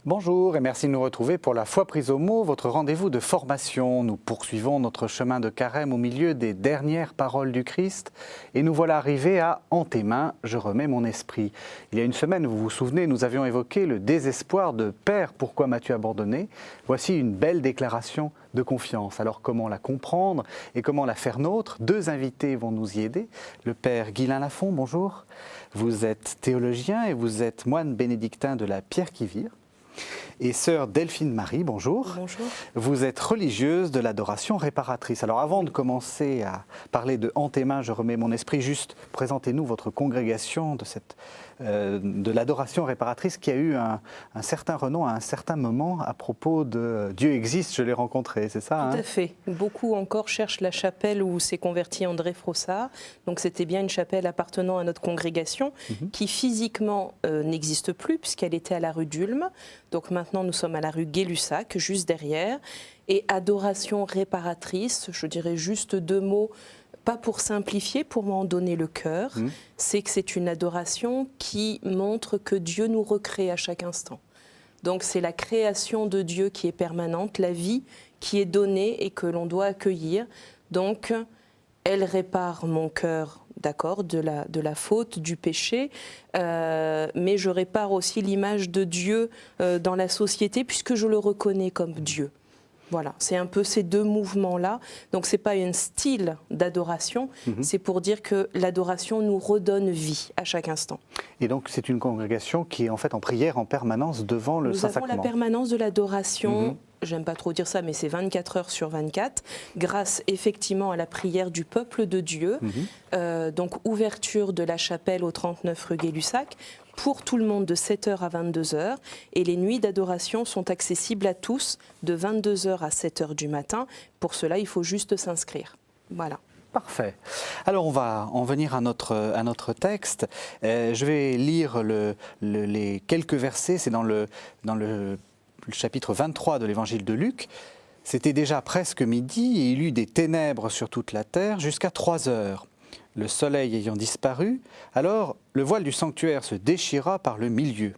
Bonjour et merci de nous retrouver pour la foi prise au mot, votre rendez-vous de formation. Nous poursuivons notre chemin de carême au milieu des dernières paroles du Christ et nous voilà arrivés à « En tes mains, je remets mon esprit ». Il y a une semaine, vous vous souvenez, nous avions évoqué le désespoir de « Père, pourquoi m'as-tu abandonné ?» Voici une belle déclaration de confiance. Alors comment la comprendre et comment la faire nôtre? Deux invités vont nous y aider. Le Père Guylain Lafont, bonjour. Vous êtes théologien et vous êtes moine bénédictin de la Pierre-qui-Vire. Et sœur Delphine Marie, bonjour. Bonjour. Vous êtes religieuse de l'adoration réparatrice. Alors avant de commencer à parler de « En tes mains, je remets mon esprit », juste présentez-nous votre congrégation de l'adoration réparatrice qui a eu un certain renom à un certain moment à propos de « Dieu existe, je l'ai rencontré », c'est ça? Tout à fait. Beaucoup encore cherchent la chapelle où s'est converti André Frossard. Donc c'était bien une chapelle appartenant à notre congrégation qui physiquement n'existe plus puisqu'elle était à la rue d'Ulm. Donc maintenant nous sommes à la rue Gay-Lussac, juste derrière. Et adoration réparatrice, je dirais juste deux mots, pas pour simplifier, pour m'en donner le cœur, c'est que c'est une adoration qui montre que Dieu nous recrée à chaque instant. Donc c'est la création de Dieu qui est permanente, la vie qui est donnée et que l'on doit accueillir. Donc elle répare mon cœur, d'accord, de la faute, du péché, mais je répare aussi l'image de Dieu dans la société puisque je le reconnais comme Dieu. Voilà, c'est un peu ces deux mouvements-là. Donc, ce n'est pas un style d'adoration, c'est pour dire que l'adoration nous redonne vie à chaque instant. Et donc, c'est une congrégation qui est en fait en prière en permanence devant le Saint-Sacrement. Nous avons la permanence de l'adoration, j'aime pas trop dire ça, mais c'est 24 heures sur 24, grâce effectivement à la prière du peuple de Dieu. Donc, ouverture de la chapelle au 39 rue Gay-Lussac, pour tout le monde de 7h à 22h. Et les nuits d'adoration sont accessibles à tous de 22h à 7h du matin. Pour cela, il faut juste s'inscrire. Voilà. Parfait. Alors on va en venir à notre texte. Je vais lire les quelques versets. C'est dans le chapitre 23 de l'évangile de Luc. C'était déjà presque midi et il y eut des ténèbres sur toute la terre jusqu'à 3 heures. Le soleil ayant disparu, alors le voile du sanctuaire se déchira par le milieu.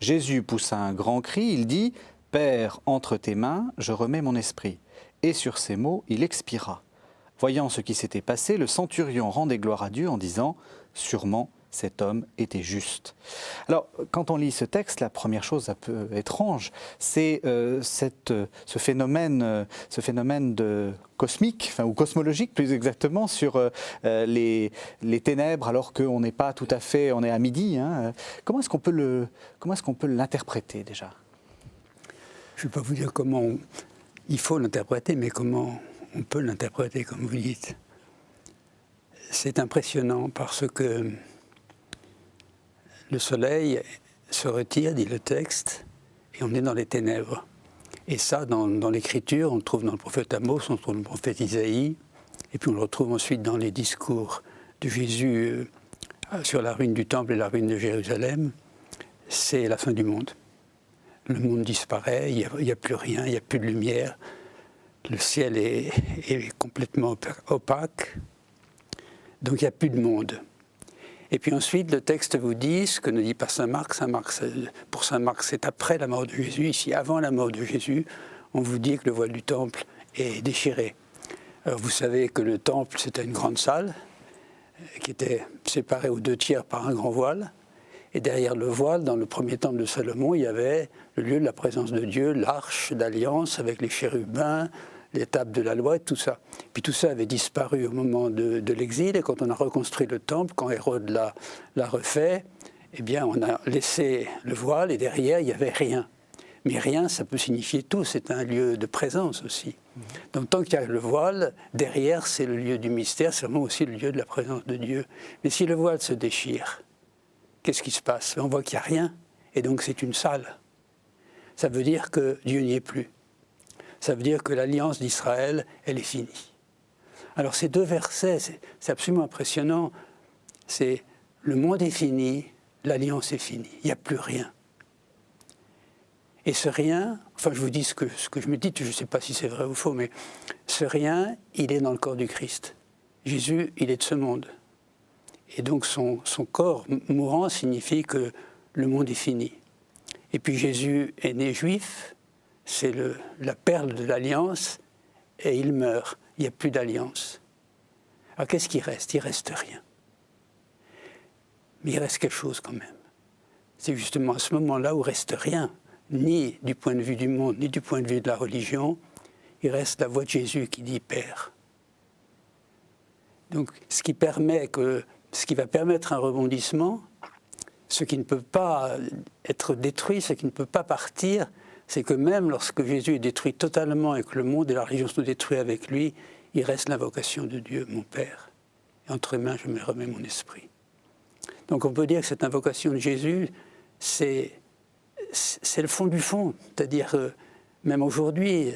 Jésus poussa un grand cri, il dit « Père, entre tes mains, je remets mon esprit ». Et sur ces mots, il expira. Voyant ce qui s'était passé, le centurion rendait gloire à Dieu en disant « Sûrement, cet homme était juste ». Alors, quand on lit ce texte, la première chose un peu étrange, c'est ce phénomène cosmique, ou cosmologique plus exactement, sur les ténèbres alors qu'on n'est pas tout à fait, on est à midi. Comment est-ce qu'on peut l'interpréter déjà? Je ne vais pas vous dire comment il faut l'interpréter, mais comment on peut l'interpréter, comme vous dites. C'est impressionnant parce que le soleil se retire, dit le texte, et on est dans les ténèbres. Et ça, dans l'Écriture, on le trouve dans le prophète Amos, on le trouve dans le prophète Isaïe, et puis on le retrouve ensuite dans les discours de Jésus sur la ruine du Temple et la ruine de Jérusalem. C'est la fin du monde. Le monde disparaît, il n'y a plus rien, il n'y a plus de lumière. Le ciel est complètement opaque, donc il n'y a plus de monde. Et puis ensuite, le texte vous dit ce que ne dit pas Saint Marc. Pour Saint Marc, c'est après la mort de Jésus. Ici, avant la mort de Jésus, on vous dit que le voile du temple est déchiré. Alors vous savez que le temple, c'était une grande salle qui était séparée aux 2 tiers par un grand voile. Et derrière le voile, dans le premier temple de Salomon, il y avait le lieu de la présence de Dieu, l'arche d'alliance avec les chérubins, les tables de la loi et tout ça. Puis tout ça avait disparu au moment de l'exil, et quand on a reconstruit le temple, quand Hérode l'a refait, eh bien on a laissé le voile et derrière il n'y avait rien. Mais rien, ça peut signifier tout, c'est un lieu de présence aussi. Donc tant qu'il y a le voile, derrière c'est le lieu du mystère, c'est vraiment aussi le lieu de la présence de Dieu. Mais si le voile se déchire, qu'est-ce qui se passe? On voit qu'il n'y a rien, et donc c'est une salle. Ça veut dire que Dieu n'y est plus. Ça veut dire que l'alliance d'Israël, elle est finie. Alors ces deux versets, c'est absolument impressionnant. C'est le monde est fini, l'alliance est finie, il n'y a plus rien. Et ce rien, enfin je vous dis ce que je me dis, je ne sais pas si c'est vrai ou faux, mais ce rien, il est dans le corps du Christ. Jésus, il est de ce monde. Et donc son corps mourant signifie que le monde est fini. Et puis Jésus est né juif, c'est la perle de l'alliance, et il meurt. Il n'y a plus d'alliance. Alors qu'est-ce qui reste? Il ne reste rien. Mais il reste quelque chose quand même. C'est justement à ce moment-là où il ne reste rien, ni du point de vue du monde, ni du point de vue de la religion. Il reste la voix de Jésus qui dit « Père ». Donc ce qui va permettre un rebondissement, ce qui ne peut pas être détruit, ce qui ne peut pas partir, c'est que même lorsque Jésus est détruit totalement et que le monde et la religion sont détruits avec lui, il reste l'invocation de Dieu, mon Père. Et entre mes mains, je me remets mon esprit. Donc on peut dire que cette invocation de Jésus, c'est le fond du fond. C'est-à-dire, même aujourd'hui,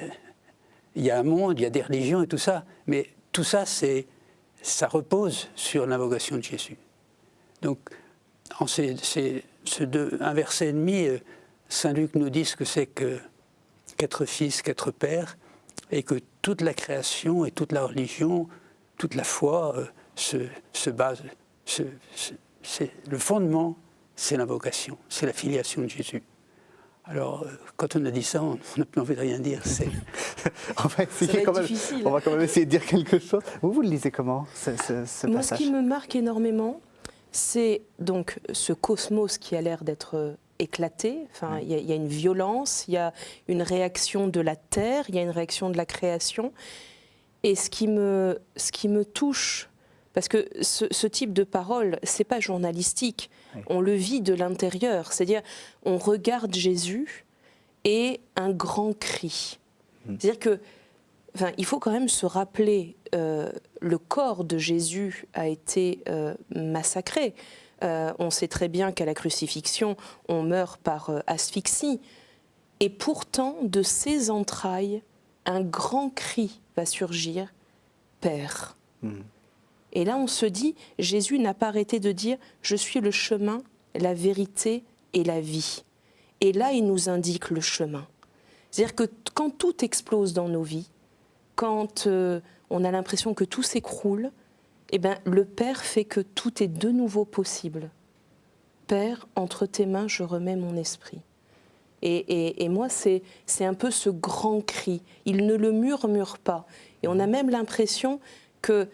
il y a un monde, il y a des religions et tout ça, mais tout ça, ça repose sur l'invocation de Jésus. Donc, en un verset et demi, Saint Luc nous dit ce que c'est qu'être fils, qu'être père, et que toute la création et toute la religion, toute la foi se base. Le fondement, c'est l'invocation, c'est la filiation de Jésus. Alors, quand on a dit ça, on n'a plus envie de rien dire. On va quand même essayer de dire quelque chose. Vous le lisez comment, ce Moi, passage? ce qui me marque énormément, c'est donc ce cosmos qui a l'air d'être éclaté. Enfin, il y a une violence, il y a une réaction de la terre, il y a une réaction de la création. Et ce qui me touche, parce que ce type de parole, c'est pas journalistique. Oui. On le vit de l'intérieur. C'est-à-dire, on regarde Jésus et un grand cri. C'est-à-dire que, enfin, il faut quand même se rappeler, le corps de Jésus a été massacré. On sait très bien qu'à la crucifixion, on meurt par asphyxie. Et pourtant, de ses entrailles, un grand cri va surgir, Père. Et là, on se dit, Jésus n'a pas arrêté de dire « Je suis le chemin, la vérité et la vie ». Et là, il nous indique le chemin. C'est-à-dire que quand tout explose dans nos vies, quand on a l'impression que tout s'écroule, eh ben, le Père fait que tout est de nouveau possible. Père, entre tes mains, je remets mon esprit. Et moi, c'est un peu ce grand cri. Il ne le murmure pas. Et on a même l'impression que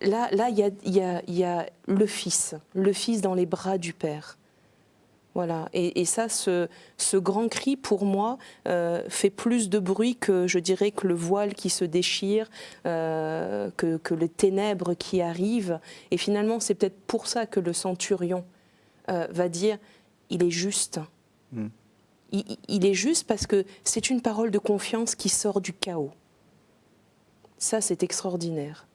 là, il y a le Fils dans les bras du Père. Voilà. Et ça, ce grand cri, pour moi, fait plus de bruit que, je dirais, que le voile qui se déchire, que les ténèbres qui arrivent. Et finalement, c'est peut-être pour ça que le centurion va dire « il est juste ». Il est juste parce que c'est une parole de confiance qui sort du chaos. Ça, c'est extraordinaire.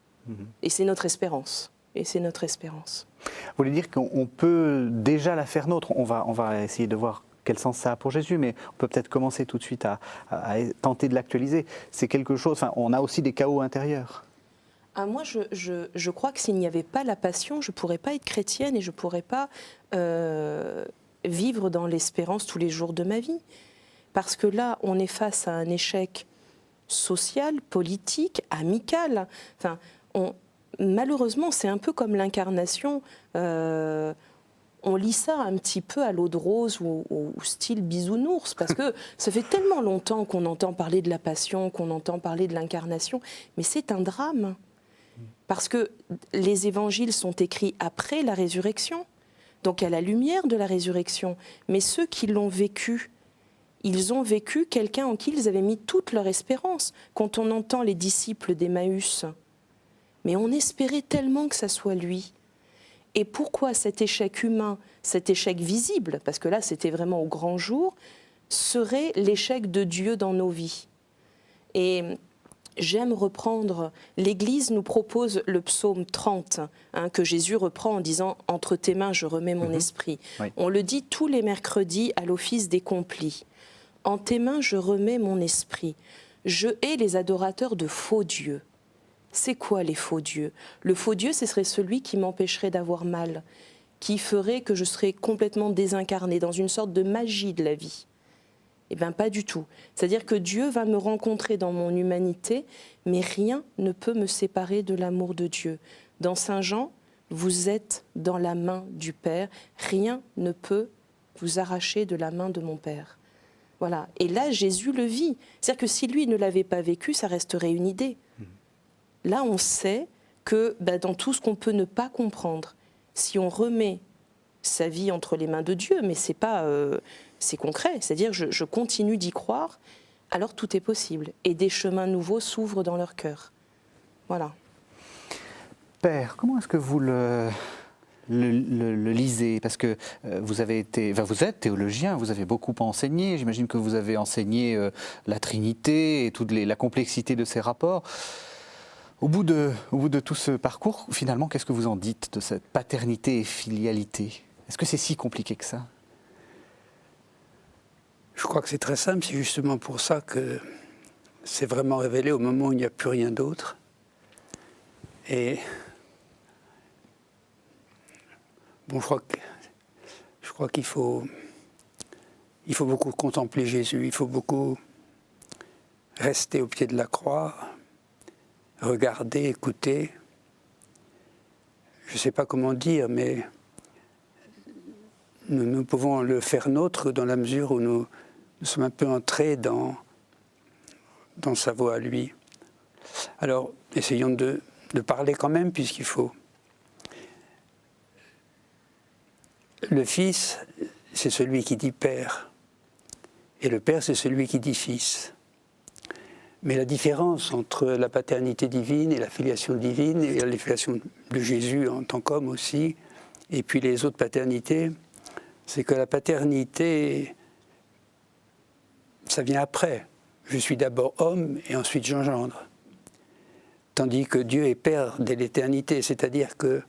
Et c'est notre espérance. Et c'est notre espérance. Vous voulez dire qu'on peut déjà la faire nôtre? On va essayer de voir quel sens ça a pour Jésus, mais on peut peut-être commencer tout de suite à tenter de l'actualiser. C'est quelque chose, enfin, on a aussi des chaos intérieurs. Moi, je crois que s'il n'y avait pas la passion, je ne pourrais pas être chrétienne et je ne pourrais pas vivre dans l'espérance tous les jours de ma vie. Parce que là, on est face à un échec social, politique, amical. Enfin, malheureusement, c'est un peu comme l'incarnation. On lit ça un petit peu à l'eau de rose ou style bisounours, parce que ça fait tellement longtemps qu'on entend parler de la passion, qu'on entend parler de l'incarnation, mais c'est un drame. Parce que les évangiles sont écrits après la résurrection, donc à la lumière de la résurrection. Mais ceux qui l'ont vécu, ils ont vécu quelqu'un en qui ils avaient mis toute leur espérance. Quand on entend les disciples d'Emmaüs, mais on espérait tellement que ça soit lui. Et pourquoi cet échec humain, cet échec visible, parce que là c'était vraiment au grand jour, serait l'échec de Dieu dans nos vies? Et j'aime reprendre, l'Église nous propose le psaume 30, que Jésus reprend en disant « Entre tes mains, je remets mon esprit ». Oui. On le dit tous les mercredis à l'office des complis. « En tes mains, je remets mon esprit ». Je hais les adorateurs de faux dieux. C'est quoi les faux dieux? Le faux dieu, ce serait celui qui m'empêcherait d'avoir mal, qui ferait que je serais complètement désincarnée, dans une sorte de magie de la vie. Eh bien, pas du tout. C'est-à-dire que Dieu va me rencontrer dans mon humanité, mais rien ne peut me séparer de l'amour de Dieu. Dans Saint Jean, vous êtes dans la main du Père, rien ne peut vous arracher de la main de mon Père. Voilà. Et là, Jésus le vit. C'est-à-dire que si lui ne l'avait pas vécu, ça resterait une idée. Là, on sait que dans tout ce qu'on peut ne pas comprendre, si on remet sa vie entre les mains de Dieu, mais c'est pas, c'est concret. C'est-à-dire, je continue d'y croire, alors tout est possible. Et des chemins nouveaux s'ouvrent dans leur cœur. Voilà. Père, comment est-ce que vous le lisez? Parce que vous êtes théologien, vous avez beaucoup enseigné. J'imagine que vous avez enseigné la Trinité et toute la complexité de ces rapports. Au bout de tout ce parcours, finalement, qu'est-ce que vous en dites de cette paternité et filialité? Est-ce que c'est si compliqué que ça? Je crois que c'est très simple, c'est justement pour ça que c'est vraiment révélé au moment où il n'y a plus rien d'autre. Et bon, je crois qu'il faut beaucoup contempler Jésus, il faut beaucoup rester au pied de la croix, regarder, écouter. Je ne sais pas comment dire, mais nous pouvons le faire nôtre dans la mesure où nous sommes un peu entrés dans sa voie à lui. Alors, essayons de parler quand même, puisqu'il faut. Le Fils, c'est celui qui dit Père, et le Père, c'est celui qui dit Fils. Mais la différence entre la paternité divine et la filiation divine, et la filiation de Jésus en tant qu'homme aussi, et puis les autres paternités, c'est que la paternité, ça vient après. Je suis d'abord homme et ensuite j'engendre. Tandis que Dieu est Père dès l'éternité, c'est-à-dire que,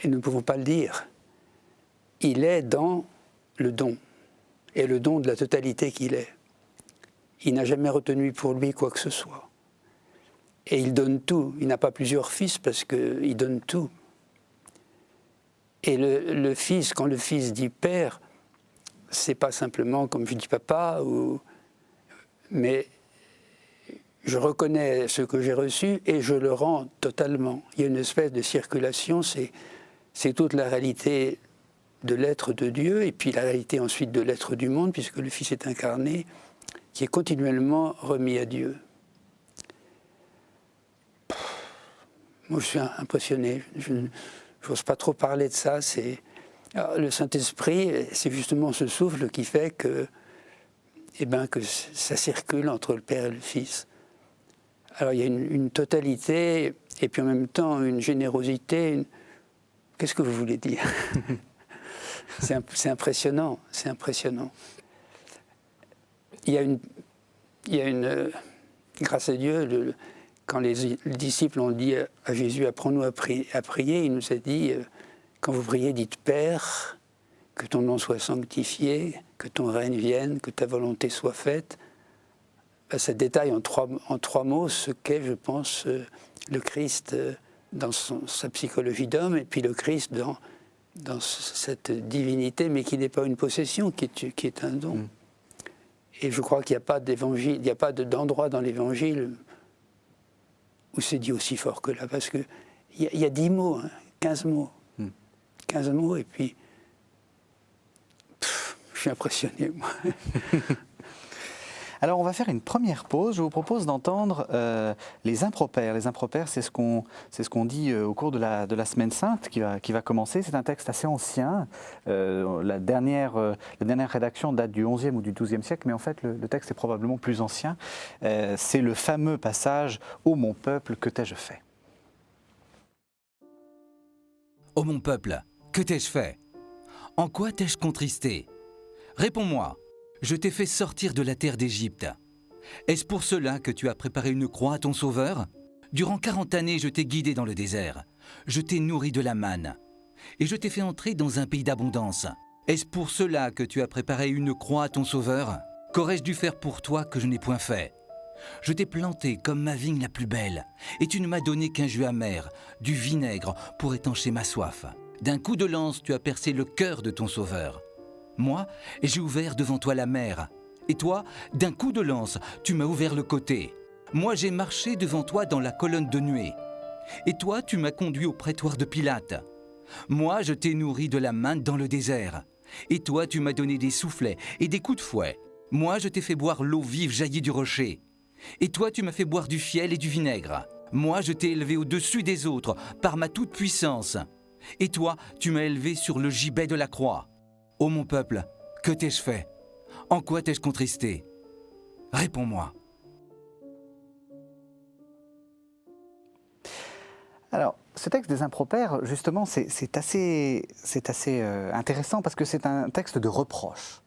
et nous ne pouvons pas le dire, il est dans le don, et le don de la totalité qu'il est. Il n'a jamais retenu pour lui quoi que ce soit. Et il donne tout. Il n'a pas plusieurs fils parce qu'il donne tout. Et le fils, quand le fils dit père, c'est pas simplement comme je dis papa, mais je reconnais ce que j'ai reçu et je le rends totalement. Il y a une espèce de circulation, c'est toute la réalité de l'être de Dieu et puis la réalité ensuite de l'être du monde, puisque le Fils est incarné, qui est continuellement remis à Dieu. Moi, je suis impressionné. Je n'ose pas trop parler de ça. Alors, le Saint-Esprit, c'est justement ce souffle qui fait que ça circule entre le Père et le Fils. Alors, il y a une totalité et puis en même temps une générosité. Qu'est-ce que vous voulez dire? C'est impressionnant. C'est impressionnant. Il y a une grâce à Dieu, quand les disciples ont dit à Jésus, apprends-nous à prier, il nous a dit, quand vous priez, dites Père, que ton nom soit sanctifié, que ton règne vienne, que ta volonté soit faite. Ça détaille en trois mots ce qu'est, je pense, le Christ dans sa psychologie d'homme, et puis le Christ dans cette divinité, mais qui n'est pas une possession, qui est un don. Et je crois qu'il n'y a pas d'évangile, il n'y a pas d'endroit dans l'évangile où c'est dit aussi fort que là, parce qu'il y a 10 mots, 15 mots. 15 mots, et puis je suis impressionné, moi. Alors, on va faire une première pause. Je vous propose d'entendre les impropères. Les impropères, c'est ce qu'on dit au cours de la Semaine Sainte qui va commencer. C'est un texte assez ancien. La dernière rédaction date du XIe ou du XIIe siècle, mais en fait, le texte est probablement plus ancien. C'est le fameux passage « Ô mon peuple, que t'ai-je fait ?» Ô mon peuple, que t'ai-je fait? En quoi t'ai-je contristé? Réponds-moi. Je t'ai fait sortir de la terre d'Égypte. Est-ce pour cela que tu as préparé une croix à ton sauveur? Durant 40 années, je t'ai guidé dans le désert. Je t'ai nourri de la manne. Et je t'ai fait entrer dans un pays d'abondance. Est-ce pour cela que tu as préparé une croix à ton sauveur? Qu'aurais-je dû faire pour toi que je n'ai point fait? Je t'ai planté comme ma vigne la plus belle, et tu ne m'as donné qu'un jus amer, du vinaigre pour étancher ma soif. D'un coup de lance, tu as percé le cœur de ton sauveur. Moi, j'ai ouvert devant toi la mer. Et toi, d'un coup de lance, tu m'as ouvert le côté. Moi, j'ai marché devant toi dans la colonne de nuée. Et toi, tu m'as conduit au prétoire de Pilate. Moi, je t'ai nourri de la manne dans le désert. Et toi, tu m'as donné des soufflets et des coups de fouet. Moi, je t'ai fait boire l'eau vive jaillie du rocher. Et toi, tu m'as fait boire du fiel et du vinaigre. Moi, je t'ai élevé au-dessus des autres par ma toute-puissance. Et toi, tu m'as élevé sur le gibet de la croix. Ô mon peuple, que t'ai-je fait? En quoi t'ai-je contristé? Réponds-moi. Alors, ce texte des impropères, justement, c'est assez intéressant parce que c'est un texte de reproche.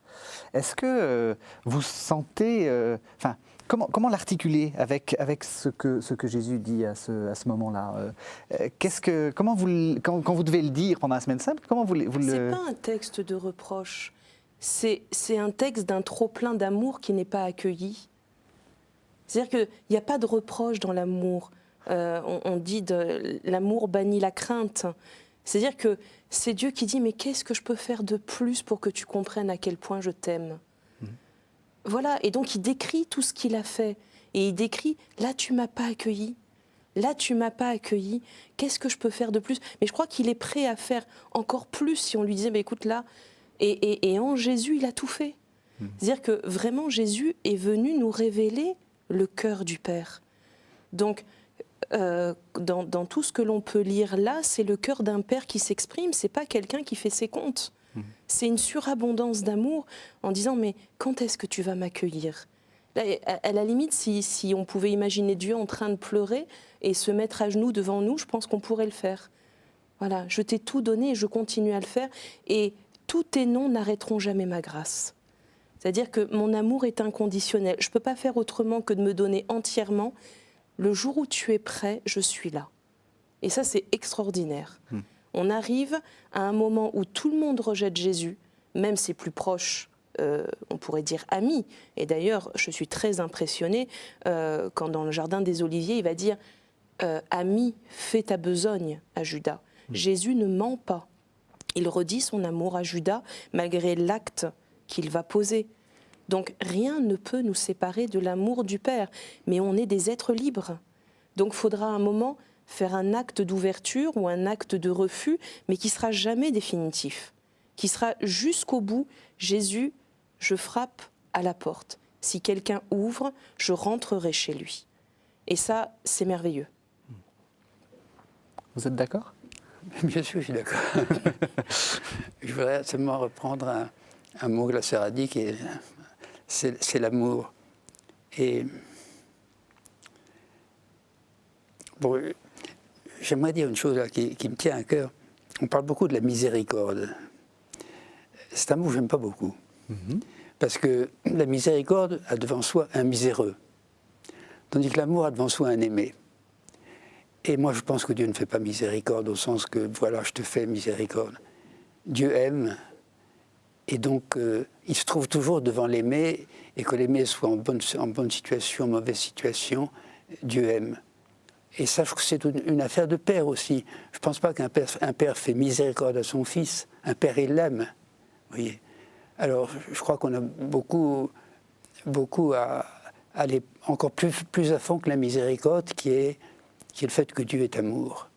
Est-ce que vous sentez... comment l'articuler avec ce que Jésus dit à ce moment-là? Quand vous devez le dire pendant la semaine sainte, comment vous le... C'est pas un texte de reproche. C'est un texte d'un trop-plein d'amour qui n'est pas accueilli. C'est-à-dire qu'il n'y a pas de reproche dans l'amour. On dit l'amour bannit la crainte. C'est-à-dire que c'est Dieu qui dit « Mais qu'est-ce que je peux faire de plus pour que tu comprennes à quel point je t'aime ?» Voilà, et donc il décrit tout ce qu'il a fait. Et il décrit « Là, tu m'as pas accueilli. Là, tu m'as pas accueilli. Qu'est-ce que je peux faire de plus ?» Mais je crois qu'il est prêt à faire encore plus si on lui disait « Écoute, là... » Et en Jésus, il a tout fait. C'est-à-dire que vraiment, Jésus est venu nous révéler le cœur du Père. Donc, dans tout ce que l'on peut lire là, c'est le cœur d'un Père qui s'exprime, c'est pas quelqu'un qui fait ses comptes. C'est une surabondance d'amour en disant « Mais quand est-ce que tu vas m'accueillir ?» Là, à la limite, si on pouvait imaginer Dieu en train de pleurer et se mettre à genoux devant nous, je pense qu'on pourrait le faire. Voilà, je t'ai tout donné et je continue à le faire. Et tous tes noms n'arrêteront jamais ma grâce. C'est-à-dire que mon amour est inconditionnel. Je ne peux pas faire autrement que de me donner entièrement. Le jour où tu es prêt, je suis là. Et ça, c'est extraordinaire. On arrive à un moment où tout le monde rejette Jésus, même ses plus proches, on pourrait dire amis. Et d'ailleurs, je suis très impressionnée quand dans le jardin des Oliviers, il va dire « Ami, fais ta besogne à Judas ». Jésus ne ment pas. Il redit son amour à Judas malgré l'acte qu'il va poser. Donc rien ne peut nous séparer de l'amour du Père, mais on est des êtres libres. Donc il faudra à un moment faire un acte d'ouverture ou un acte de refus, mais qui sera jamais définitif, qui sera jusqu'au bout. Jésus, je frappe à la porte. Si quelqu'un ouvre, je rentrerai chez lui. Et ça, c'est merveilleux. Vous êtes d'accord ? Bien sûr, je suis d'accord. Je voudrais seulement reprendre un mot que la sœur a dit, c'est l'amour. Et bon, j'aimerais dire une chose là, qui me tient à cœur. On parle beaucoup de la miséricorde. C'est un mot que je n'aime pas beaucoup. Parce que la miséricorde a devant soi un miséreux, tandis que l'amour a devant soi un aimé. Et moi, je pense que Dieu ne fait pas miséricorde au sens que, voilà, je te fais miséricorde. Dieu aime, et donc il se trouve toujours devant l'aimé, et que l'aimé soit en bonne situation, en mauvaise situation, Dieu aime. Et ça, je trouve que c'est une affaire de père aussi. Je ne pense pas qu'un père fait miséricorde à son fils. Un père, il l'aime. Vous voyez. Alors, je crois qu'on a beaucoup à aller encore plus à fond que la miséricorde, qui est le fait que Dieu est amour,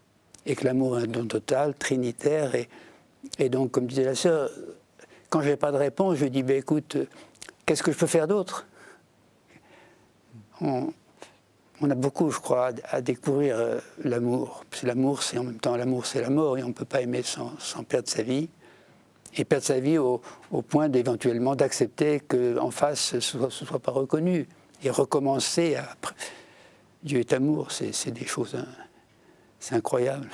et que l'amour est un don total, trinitaire, et donc, comme disait la sœur, quand je n'ai pas de réponse, je dis, écoute, qu'est-ce que je peux faire d'autre? On a beaucoup, je crois, à découvrir l'amour. Parce que l'amour, c'est en même temps, l'amour, c'est la mort, et on ne peut pas aimer sans perdre sa vie. Et perdre sa vie au point d'éventuellement d'accepter qu'en face, ce ne soit pas reconnu, et recommencer à... Dieu est amour, c'est des choses, c'est incroyable.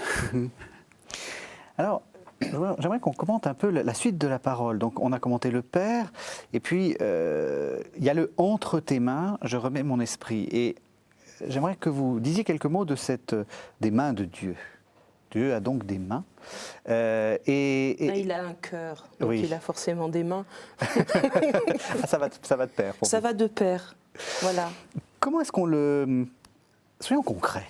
Alors, j'aimerais qu'on commente un peu la suite de la parole. Donc, on a commenté le Père, et puis il y a le « entre tes mains, je remets mon esprit ». Et j'aimerais que vous disiez quelques mots de des mains de Dieu. Dieu a donc des mains. Il a un cœur, donc oui. Il a forcément des mains. Ça va de pair. Ça va de pair, voilà. Comment est-ce qu'on le... Soyons concrets.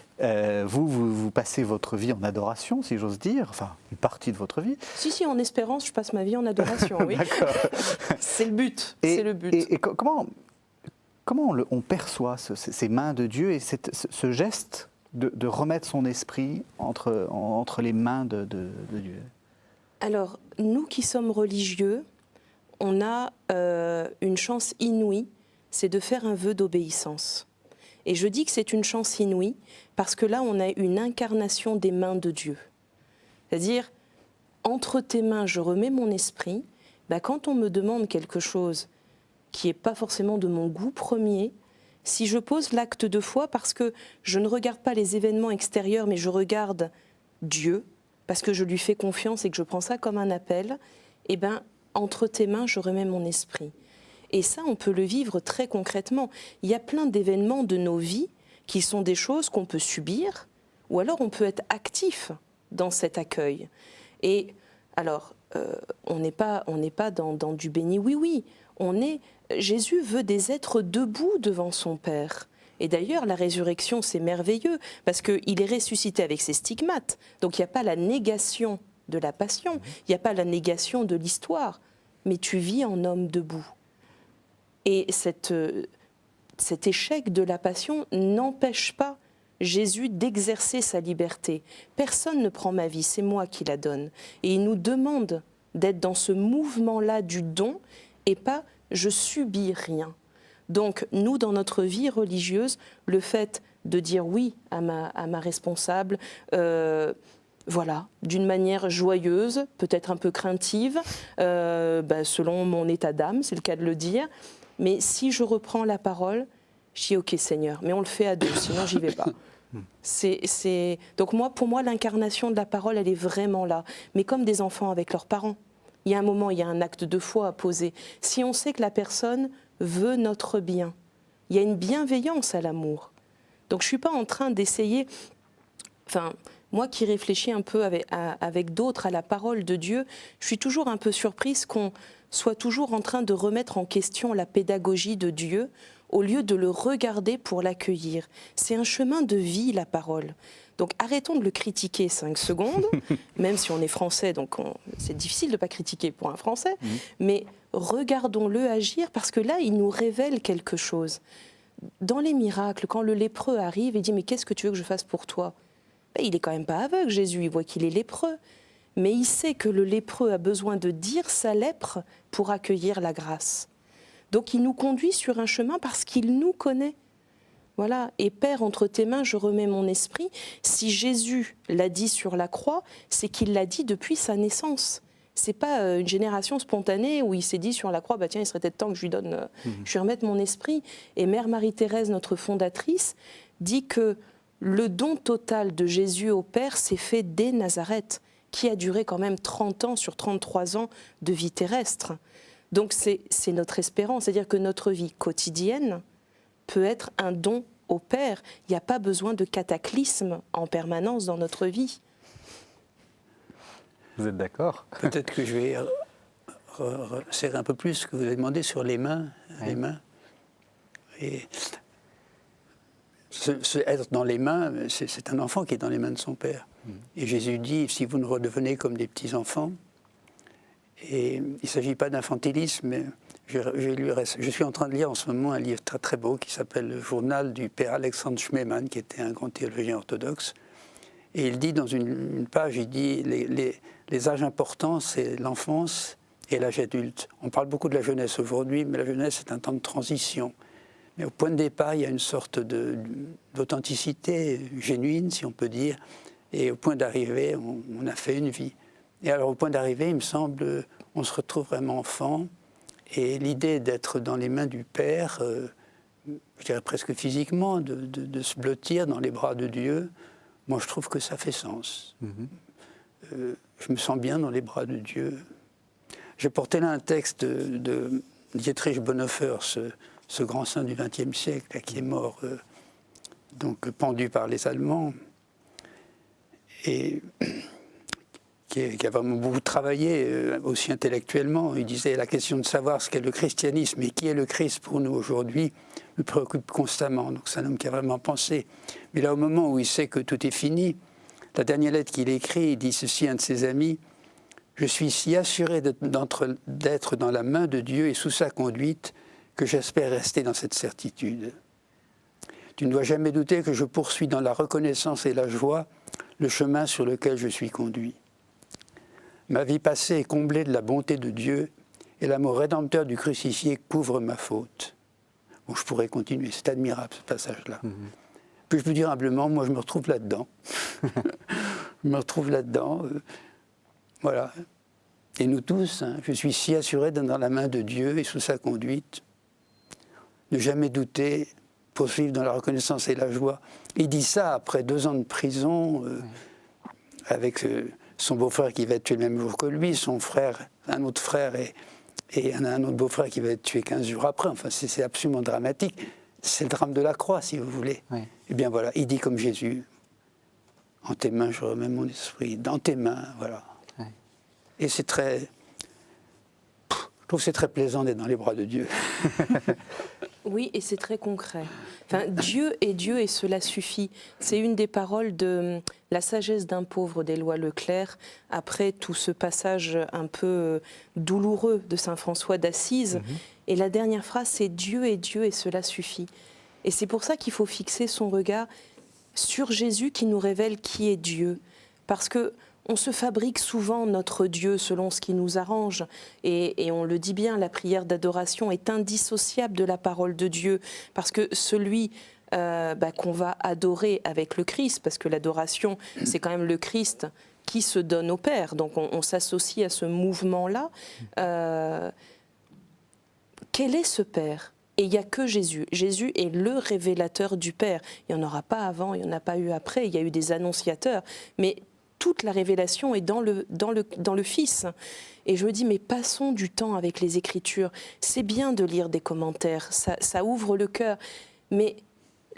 Vous passez votre vie en adoration, si j'ose dire, enfin, une partie de votre vie. Si, en espérance, je passe ma vie en adoration, oui. D'accord. C'est le but, c'est le but. Et comment on perçoit ces mains de Dieu et ce geste de remettre son esprit entre les mains de Dieu? Alors, nous qui sommes religieux, on a une chance inouïe, c'est de faire un vœu d'obéissance. Et je dis que c'est une chance inouïe parce que là, on a une incarnation des mains de Dieu. C'est-à-dire, entre tes mains, je remets mon esprit. Ben, quand on me demande quelque chose qui n'est pas forcément de mon goût premier, si je pose l'acte de foi parce que je ne regarde pas les événements extérieurs, mais je regarde Dieu, parce que je lui fais confiance et que je prends ça comme un appel, eh ben, entre tes mains, je remets mon esprit. Et ça, on peut le vivre très concrètement. Il y a plein d'événements de nos vies qui sont des choses qu'on peut subir, ou alors on peut être actif dans cet accueil. Et alors, on n'est pas dans du béni oui-oui. Jésus veut des êtres debout devant son Père. Et d'ailleurs, la résurrection, c'est merveilleux, parce qu'il est ressuscité avec ses stigmates. Donc il n'y a pas la négation de la passion, il n'y a pas la négation de l'histoire, mais tu vis en homme debout. Et cet échec de la passion n'empêche pas Jésus d'exercer sa liberté. Personne ne prend ma vie, c'est moi qui la donne. Et il nous demande d'être dans ce mouvement-là du don et pas « je subis rien ». Donc nous, dans notre vie religieuse, le fait de dire oui à ma responsable, voilà, d'une manière joyeuse, peut-être un peu craintive, selon mon état d'âme, c'est le cas de le dire. Mais si je reprends la parole, je dis « Ok Seigneur », mais on le fait à deux, sinon j'y vais pas. Donc pour moi, l'incarnation de la parole, elle est vraiment là. Mais comme des enfants avec leurs parents. Il y a un moment, il y a un acte de foi à poser. Si on sait que la personne veut notre bien, il y a une bienveillance à l'amour. Donc je ne suis pas en train d'essayer... Enfin, moi qui réfléchis un peu avec d'autres à la parole de Dieu, je suis toujours un peu surprise qu'on soit toujours en train de remettre en question la pédagogie de Dieu au lieu de le regarder pour l'accueillir. C'est un chemin de vie, la parole. Donc arrêtons de le critiquer 5 secondes, même si on est français, donc c'est difficile de ne pas critiquer pour un français, mais regardons-le agir parce que là, il nous révèle quelque chose. Dans les miracles, quand le lépreux arrive et dit « Mais qu'est-ce que tu veux que je fasse pour toi ?» Il n'est quand même pas aveugle, Jésus, il voit qu'il est lépreux. Mais il sait que le lépreux a besoin de dire sa lèpre pour accueillir la grâce. Donc il nous conduit sur un chemin parce qu'il nous connaît. Voilà. Et Père, entre tes mains, je remets mon esprit. Si Jésus l'a dit sur la croix, c'est qu'il l'a dit depuis sa naissance. C'est pas une génération spontanée où il s'est dit sur la croix, tiens, il serait peut-être temps que je lui donne, je lui remette mon esprit. Et Mère Marie-Thérèse, notre fondatrice, dit que le don total de Jésus au Père s'est fait dès Nazareth, qui a duré quand même 30 ans sur 33 ans de vie terrestre. Donc c'est notre espérance, c'est-à-dire que notre vie quotidienne peut être un don au Père. Il n'y a pas besoin de cataclysme en permanence dans notre vie. Vous êtes d'accord? Peut-être que je vais serrer un peu plus ce que vous avez demandé sur les mains. Oui. Les mains. Et être dans les mains, c'est un enfant qui est dans les mains de son Père. Et Jésus dit, si vous ne redevenez comme des petits-enfants, et il ne s'agit pas d'infantilisme, mais je suis en train de lire en ce moment un livre très très beau qui s'appelle Le journal du père Alexandre Schmemann, qui était un grand théologien orthodoxe. Et il dit dans une page, il dit les âges importants, c'est l'enfance et l'âge adulte. On parle beaucoup de la jeunesse aujourd'hui, mais la jeunesse est un temps de transition. Mais au point de départ, il y a une sorte d'authenticité génuine, si on peut dire. Et au point d'arrivée, on a fait une vie. Et alors au point d'arrivée, il me semble, on se retrouve vraiment enfant. Et l'idée d'être dans les mains du Père, je dirais presque physiquement, de se blottir dans les bras de Dieu, moi je trouve que ça fait sens. Je me sens bien dans les bras de Dieu. J'ai porté là un texte de Dietrich Bonhoeffer, ce grand saint du XXe siècle, qui est mort, donc pendu par les Allemands, et qui a vraiment beaucoup travaillé, aussi intellectuellement. Il disait, la question de savoir ce qu'est le christianisme et qui est le Christ pour nous aujourd'hui me préoccupe constamment. Donc c'est un homme qui a vraiment pensé. Mais là, au moment où il sait que tout est fini, la dernière lettre qu'il écrit, il dit ceci à un de ses amis, « Je suis si assuré d'être dans la main de Dieu et sous sa conduite que j'espère rester dans cette certitude. Tu ne dois jamais douter que je poursuis dans la reconnaissance et la joie le chemin sur lequel je suis conduit. Ma vie passée est comblée de la bonté de Dieu et l'amour rédempteur du crucifié couvre ma faute. Bon, je pourrais continuer, c'est admirable ce passage-là. Puis je peux dire humblement, moi je me retrouve là-dedans. Je me retrouve là-dedans. Voilà. Et nous tous, hein, je suis si assuré d'être dans la main de Dieu et sous sa conduite. Ne jamais douter, poursuivre dans la reconnaissance et la joie. Il dit ça après 2 ans de prison, avec son beau-frère qui va être tué le même jour que lui, son frère, un autre frère et un autre beau-frère qui va être tué 15 jours après. Enfin, c'est absolument dramatique. C'est le drame de la croix, si vous voulez. Oui. Et bien voilà, il dit comme Jésus, en tes mains je remets mon esprit, dans tes mains, voilà. Oui. Et c'est très... Je trouve que c'est très plaisant d'être dans les bras de Dieu. Oui, et c'est très concret. Enfin, Dieu est Dieu et cela suffit. C'est une des paroles de La sagesse d'un pauvre d'Éloi Leclerc, après tout ce passage un peu douloureux de saint François d'Assise. Et la dernière phrase, c'est Dieu est Dieu et cela suffit. Et c'est pour ça qu'il faut fixer son regard sur Jésus qui nous révèle qui est Dieu. Parce que on se fabrique souvent notre Dieu selon ce qui nous arrange. Et on le dit bien, la prière d'adoration est indissociable de la parole de Dieu. Parce que celui qu'on va adorer avec le Christ, parce que l'adoration, c'est quand même le Christ qui se donne au Père. Donc on s'associe à ce mouvement-là. Quel est ce Père ? Et il n'y a que Jésus. Jésus est le révélateur du Père. Il n'y en aura pas avant, il n'y en a pas eu après. Il y a eu des annonciateurs. Mais toute la révélation est dans le Fils. Et je me dis, mais passons du temps avec les Écritures. C'est bien de lire des commentaires, ça ouvre le cœur. Mais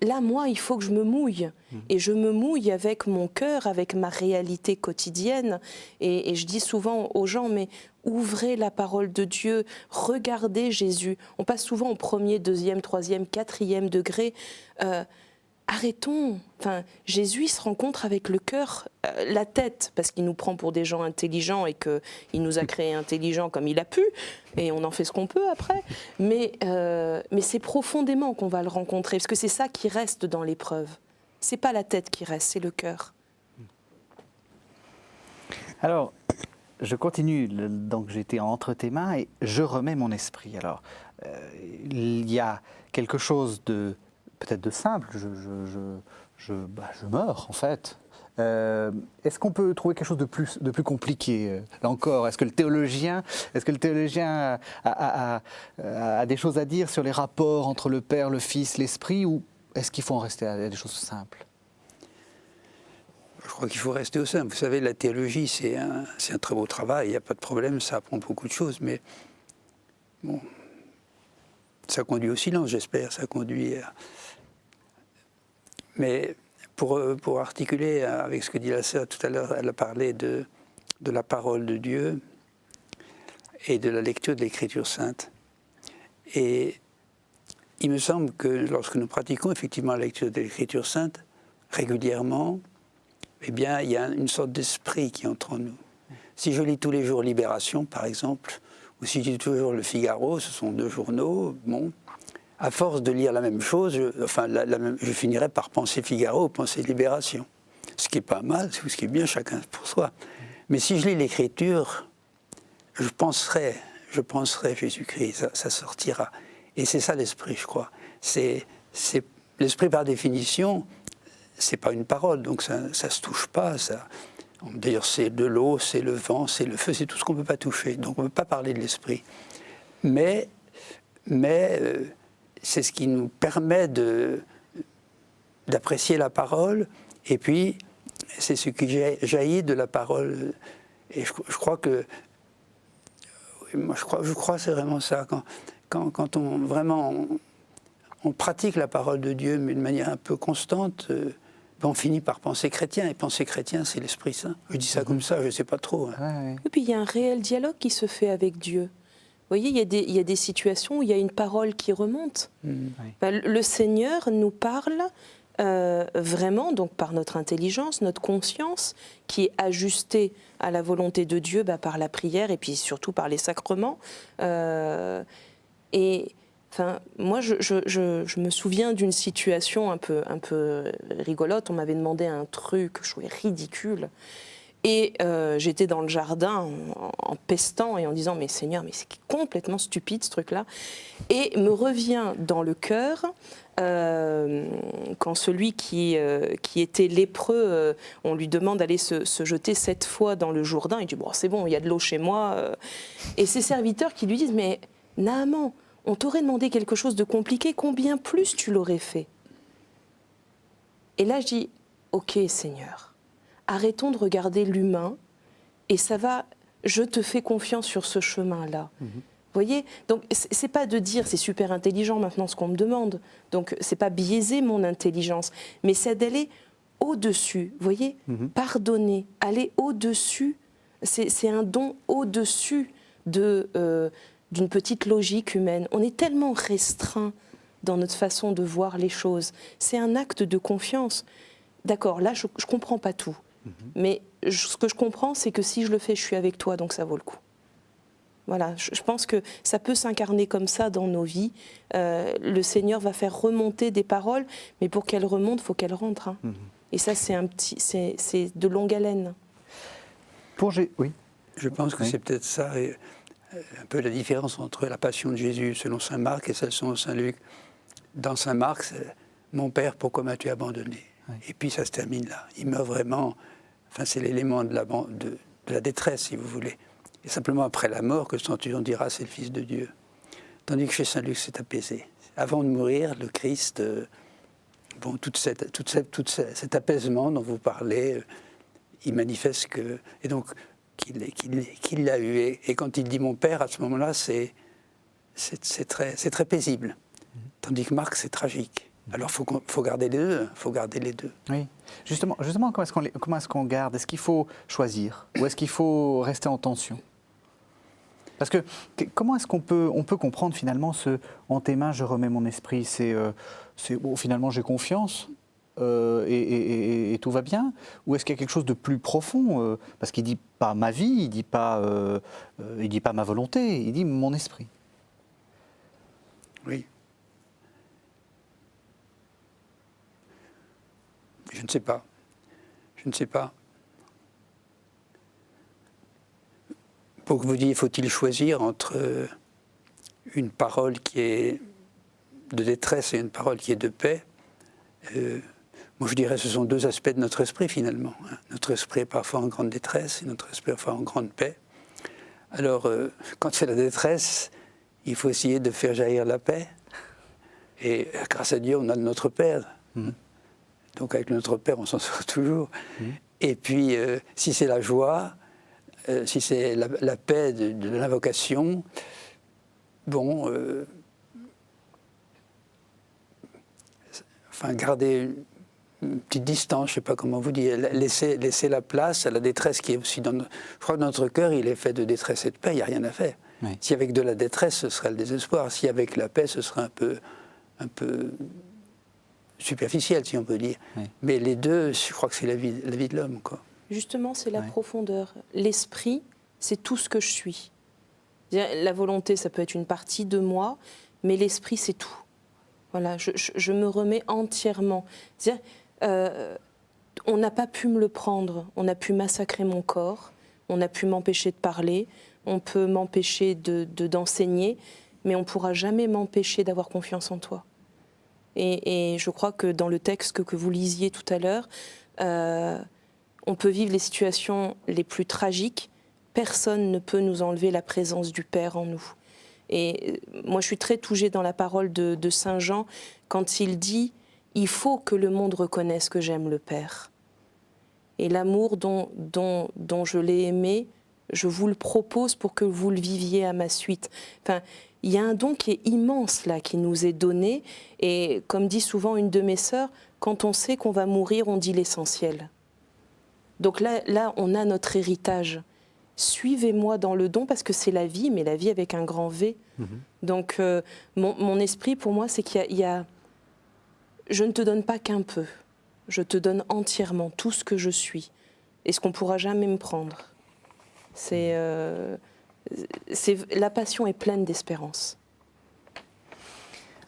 là, moi, il faut que je me mouille. Et je me mouille avec mon cœur, avec ma réalité quotidienne. Et je dis souvent aux gens, mais ouvrez la parole de Dieu, regardez Jésus. On passe souvent au 1er, 2e, 3e, 4e degré. Arrêtons. Enfin, Jésus il se rencontre avec le cœur, la tête, parce qu'il nous prend pour des gens intelligents et qu'il nous a créés intelligents comme il a pu, et on en fait ce qu'on peut après. Mais c'est profondément qu'on va le rencontrer, parce que c'est ça qui reste dans l'épreuve. C'est pas la tête qui reste, c'est le cœur. Alors, je continue. Donc, j'étais entre tes mains et je remets mon esprit. Alors, il y a quelque chose de peut-être de simple, je meurs en fait. Est-ce qu'on peut trouver quelque chose de plus compliqué là encore? Est-ce que le théologien a des choses à dire sur les rapports entre le Père, le Fils, l'Esprit, ou est-ce qu'il faut en rester à des choses simples? Je crois qu'il faut rester au simple. Vous savez, la théologie, c'est un très beau travail, il n'y a pas de problème, ça apprend beaucoup de choses, mais bon, ça conduit au silence, j'espère, ça conduit à... Mais pour articuler avec ce que dit la sœur tout à l'heure, elle a parlé de la parole de Dieu et de la lecture de l'Écriture sainte. Et il me semble que lorsque nous pratiquons effectivement la lecture de l'Écriture sainte, régulièrement, eh bien, il y a une sorte d'esprit qui entre en nous. Si je lis tous les jours Libération, par exemple, ou si je lis toujours Le Figaro, ce sont 2 journaux, bon... À force de lire la même chose, je finirai par penser Figaro ou penser Libération. Ce qui n'est pas mal, ce qui est bien, chacun pour soi. Mais si je lis l'Écriture, je penserai Jésus-Christ, ça sortira. Et c'est ça l'esprit, je crois. L'esprit, par définition, c'est pas une parole, donc ça ne se touche pas. D'ailleurs, c'est de l'eau, c'est le vent, c'est le feu, c'est tout ce qu'on ne peut pas toucher. Donc on ne peut pas parler de l'esprit. Mais c'est ce qui nous permet d'apprécier la parole, et puis c'est ce qui jaillit de la parole. Et je crois que, moi je crois que c'est vraiment ça, quand on pratique la parole de Dieu, mais de manière un peu constante, on finit par penser chrétien, et penser chrétien, c'est l'Esprit Saint. Je dis ça comme ça, je ne sais pas trop. Hein. Et puis il y a un réel dialogue qui se fait avec Dieu. Vous voyez, il y a des situations où il y a une parole qui remonte. Le Seigneur nous parle vraiment, donc par notre intelligence, notre conscience, qui est ajustée à la volonté de Dieu par la prière et puis surtout par les sacrements. Et enfin, moi, je me souviens d'une situation un peu rigolote. On m'avait demandé un truc que je trouvais ridicule. Et j'étais dans le jardin en pestant et en disant « Mais Seigneur, mais c'est complètement stupide ce truc-là ». Et me revient dans le cœur, quand celui qui était lépreux, on lui demande d'aller se jeter 7 fois dans le Jourdain, il dit « Bon, c'est bon, il y a de l'eau chez moi ». Et ses serviteurs qui lui disent « Mais Naaman, on t'aurait demandé quelque chose de compliqué, combien plus tu l'aurais fait ?» Et là, je dis « Ok, Seigneur. Arrêtons de regarder l'humain et ça va, je te fais confiance sur ce chemin-là. » Vous voyez, donc c'est pas de dire c'est super intelligent maintenant ce qu'on me demande, donc c'est pas biaiser mon intelligence, mais c'est d'aller au-dessus, vous voyez, pardonner, aller au-dessus, c'est un don au-dessus d'une petite logique humaine. On est tellement restreint dans notre façon de voir les choses, c'est un acte de confiance. D'accord, là je comprends pas tout. Mais ce que je comprends, c'est que si je le fais, je suis avec toi, donc ça vaut le coup. Voilà, je pense que ça peut s'incarner comme ça dans nos vies. Le Seigneur va faire remonter des paroles, mais pour qu'elles remontent, il faut qu'elles rentrent. Hein. Et ça, c'est de longue haleine. Oui. Je pense que c'est peut-être ça, un peu la différence entre la passion de Jésus selon saint Marc et celle selon saint Luc. Dans saint Marc, c'est « Mon Père, pourquoi m'as-tu abandonné ?» Et puis ça se termine là. Il meurt vraiment, enfin c'est l'élément de la détresse, si vous voulez. Et simplement après la mort que le centurion dira c'est le Fils de Dieu. Tandis que chez saint Luc c'est apaisé. Avant de mourir, le Christ, tout cet apaisement dont vous parlez, il manifeste qu'il l'a eu. Et quand il dit mon Père, à ce moment-là, c'est très paisible. Tandis que Marc, c'est tragique. Alors, il faut garder les deux. Oui. Justement, comment est-ce qu'on garde ? Est-ce qu'il faut choisir ? Ou est-ce qu'il faut rester en tension ? Parce que comment est-ce qu'on peut comprendre finalement ce « en tes mains, je remets mon esprit » finalement, j'ai confiance et tout va bien ? Ou est-ce qu'il y a quelque chose de plus profond parce qu'il ne dit pas ma vie, il ne dit pas ma volonté, il dit mon esprit. Oui. Je ne sais pas. Pour que vous disiez, faut-il choisir entre une parole qui est de détresse et une parole qui est de paix ? Moi, je dirais que ce sont deux aspects de notre esprit, finalement. Notre esprit est parfois en grande détresse et notre esprit est parfois en grande paix. Alors, quand c'est la détresse, il faut essayer de faire jaillir la paix. Et grâce à Dieu, on a notre Père. Donc avec notre Père, on s'en sort toujours. Et puis, si c'est la joie, si c'est la paix de l'invocation, garder une petite distance, je ne sais pas comment vous dire, laisser la place à la détresse qui est aussi dans je crois que notre cœur, il est fait de détresse et de paix, il n'y a rien à faire. Oui. Si avec de la détresse, ce serait le désespoir. Si avec la paix, ce serait un peu superficielle, si on peut dire. Oui. Mais les deux, je crois que c'est la vie de l'homme, quoi. Justement, c'est la profondeur. L'esprit, c'est tout ce que je suis. La volonté, ça peut être une partie de moi, mais l'esprit, c'est tout. Voilà, je me remets entièrement. On n'a pas pu me le prendre, on a pu massacrer mon corps, on a pu m'empêcher de parler, on peut m'empêcher d'enseigner, mais on ne pourra jamais m'empêcher d'avoir confiance en toi. Et je crois que dans le texte que vous lisiez tout à l'heure, on peut vivre les situations les plus tragiques, personne ne peut nous enlever la présence du Père en nous. Et moi, je suis très touchée dans la parole de Saint Jean quand il dit « Il faut que le monde reconnaisse que j'aime le Père. Et l'amour dont je l'ai aimé, je vous le propose pour que vous le viviez à ma suite. » Enfin, il y a un don qui est immense là, qui nous est donné. Et comme dit souvent une de mes sœurs, quand on sait qu'on va mourir, on dit l'essentiel. Donc là, on a notre héritage. Suivez-moi dans le don, parce que c'est la vie, mais la vie avec un grand V. Donc mon esprit, pour moi, c'est qu'il y a... Je ne te donne pas qu'un peu. Je te donne entièrement tout ce que je suis. Et ce qu'on ne pourra jamais me prendre. La passion est pleine d'espérance.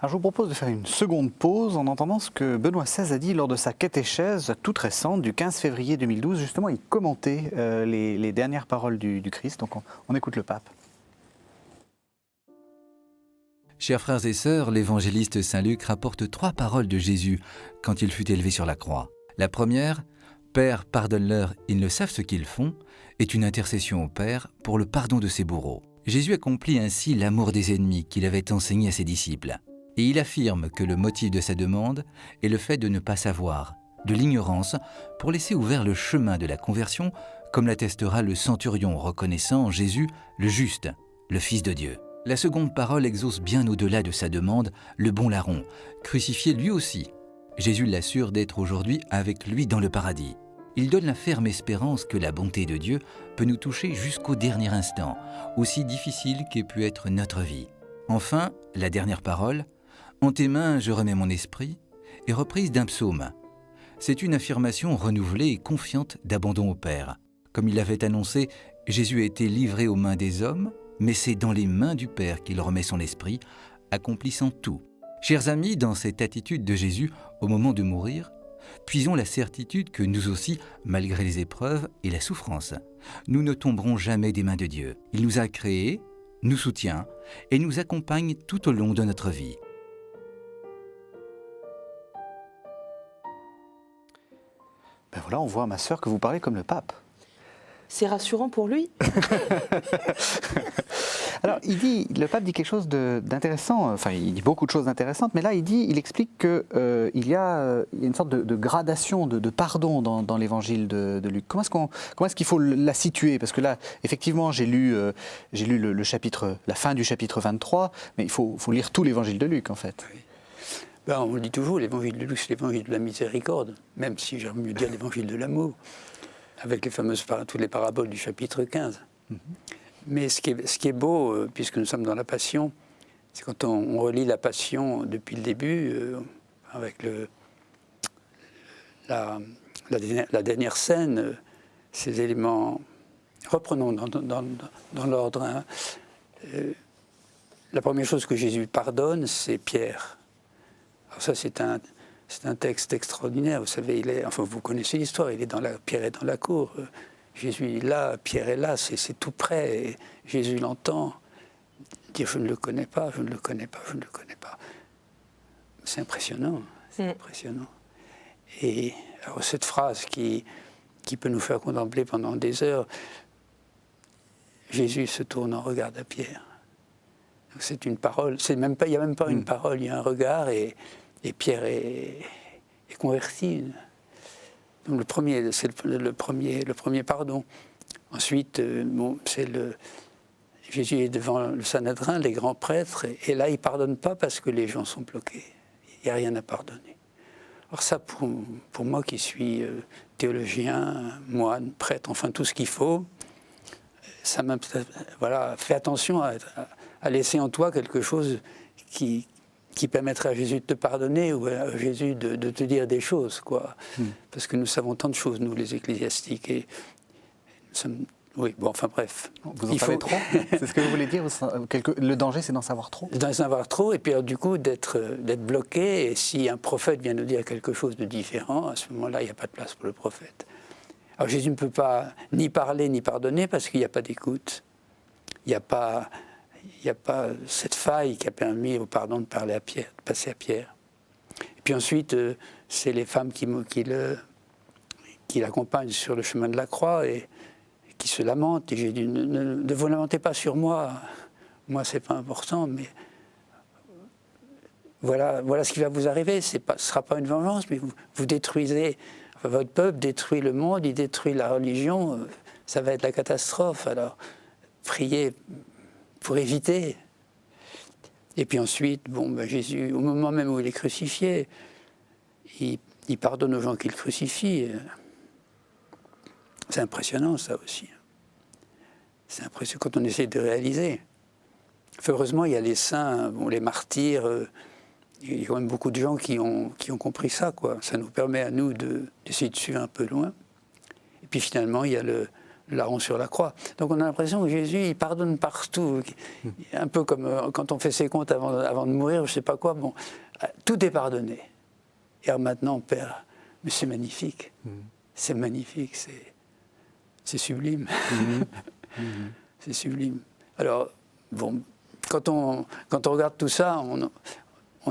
Alors, je vous propose de faire une seconde pause en entendant ce que Benoît XVI a dit lors de sa catéchèse toute récente du 15 février 2012. Justement, il commentait les dernières paroles du Christ. Donc on écoute le pape. Chers frères et sœurs, l'évangéliste Saint Luc rapporte 3 paroles de Jésus quand il fut élevé sur la croix. La première, « Père, pardonne-leur, ils ne savent ce qu'ils font », est une intercession au Père pour le pardon de ses bourreaux. Jésus accomplit ainsi l'amour des ennemis qu'il avait enseigné à ses disciples. Et il affirme que le motif de sa demande est le fait de ne pas savoir, de l'ignorance, pour laisser ouvert le chemin de la conversion, comme l'attestera le centurion reconnaissant Jésus le juste, le Fils de Dieu. La seconde parole exauce bien au-delà de sa demande le bon larron, crucifié lui aussi. Jésus l'assure d'être aujourd'hui avec lui dans le paradis. Il donne la ferme espérance que la bonté de Dieu peut nous toucher jusqu'au dernier instant, aussi difficile qu'ait pu être notre vie. Enfin, la dernière parole, « En tes mains je remets mon esprit », est reprise d'un psaume. C'est une affirmation renouvelée et confiante d'abandon au Père. Comme il l'avait annoncé, Jésus a été livré aux mains des hommes, mais c'est dans les mains du Père qu'il remet son esprit, accomplissant tout. Chers amis, dans cette attitude de Jésus au moment de mourir, puisons la certitude que nous aussi, malgré les épreuves et la souffrance, nous ne tomberons jamais des mains de Dieu. Il nous a créés, nous soutient et nous accompagne tout au long de notre vie. Ben voilà, on voit, ma sœur, que vous parlez comme le pape. C'est rassurant pour lui. Alors, le pape dit quelque chose d'intéressant, enfin, il dit beaucoup de choses intéressantes, mais là, il explique qu'il y a une sorte de gradation, de pardon dans l'évangile de Luc. Comment est-ce qu'il faut la situer? Parce que là, effectivement, j'ai lu le chapitre, la fin du chapitre 23, mais il faut lire tout l'évangile de Luc, en fait. Oui. Ben, on le dit toujours, l'évangile de Luc, c'est l'évangile de la miséricorde, même si j'aimerais mieux dire l'évangile de l'amour, avec les fameuses toutes les paraboles du chapitre 15. Mm-hmm. Mais ce qui est beau, puisque nous sommes dans la Passion, c'est quand on relit la Passion depuis le début, avec la dernière scène, ces éléments, reprenons dans l'ordre. Hein, la première chose que Jésus pardonne, c'est Pierre. Alors ça, c'est un texte extraordinaire. Vous savez, vous connaissez l'histoire. Pierre est dans la cour. Jésus est là, Pierre est là. C'est tout près. Et Jésus l'entend dire je ne le connais pas, je ne le connais pas, je ne le connais pas. C'est impressionnant. C'est impressionnant. Et alors cette phrase qui peut nous faire contempler pendant des heures. Jésus se tourne en regard à Pierre. Donc c'est une parole. Il n'y a même pas une parole. Il y a un regard et Pierre est converti. Donc c'est le premier pardon. Ensuite, Jésus est devant le Sanhédrin, les grands prêtres, et là, il ne pardonne pas parce que les gens sont bloqués. Il n'y a rien à pardonner. Alors ça, pour moi qui suis théologien, moine, prêtre, enfin tout ce qu'il faut, ça m'a fais attention à laisser en toi quelque chose qui permettrait à Jésus de te pardonner ou à Jésus de te dire des choses, quoi. Parce que nous savons tant de choses, nous, les ecclésiastiques, et nous sommes... Oui, bon, enfin bref. Vous en savez trop? C'est ce que vous voulez dire? Le danger, c'est d'en savoir trop? D'en savoir trop, et puis alors, du coup, d'être bloqué, et si un prophète vient nous dire quelque chose de différent, à ce moment-là, il n'y a pas de place pour le prophète. Alors Jésus ne peut pas ni parler ni pardonner parce qu'il n'y a pas d'écoute. Il n'y a pas cette faille qui a permis au pardon de parler à Pierre, de passer à Pierre. Et puis ensuite, c'est les femmes qui l'accompagnent sur le chemin de la croix et qui se lamentent. Et j'ai dit, ne vous lamentez pas sur moi. Moi, c'est pas important, mais voilà ce qui va vous arriver. Ce ne sera pas une vengeance, mais vous détruisez. Enfin, votre peuple détruit le monde, il détruit la religion. Ça va être la catastrophe. Alors, priez pour éviter. Et puis ensuite, Jésus, au moment même où il est crucifié, il pardonne aux gens qu'il crucifie. C'est impressionnant, ça aussi. C'est impressionnant quand on essaie de réaliser. Heureusement, il y a les saints, les martyrs. Il y a quand même beaucoup de gens qui ont compris ça, quoi. Ça nous permet à nous d'essayer de suivre un peu loin. Et puis finalement, il y a larron sur la croix. Donc on a l'impression que Jésus, il pardonne partout. Un peu comme quand on fait ses comptes avant de mourir, je ne sais pas quoi. Bon, tout est pardonné. Et alors maintenant, Père, mais c'est magnifique. C'est magnifique, c'est sublime. C'est sublime. Alors, bon, quand on regarde tout ça, on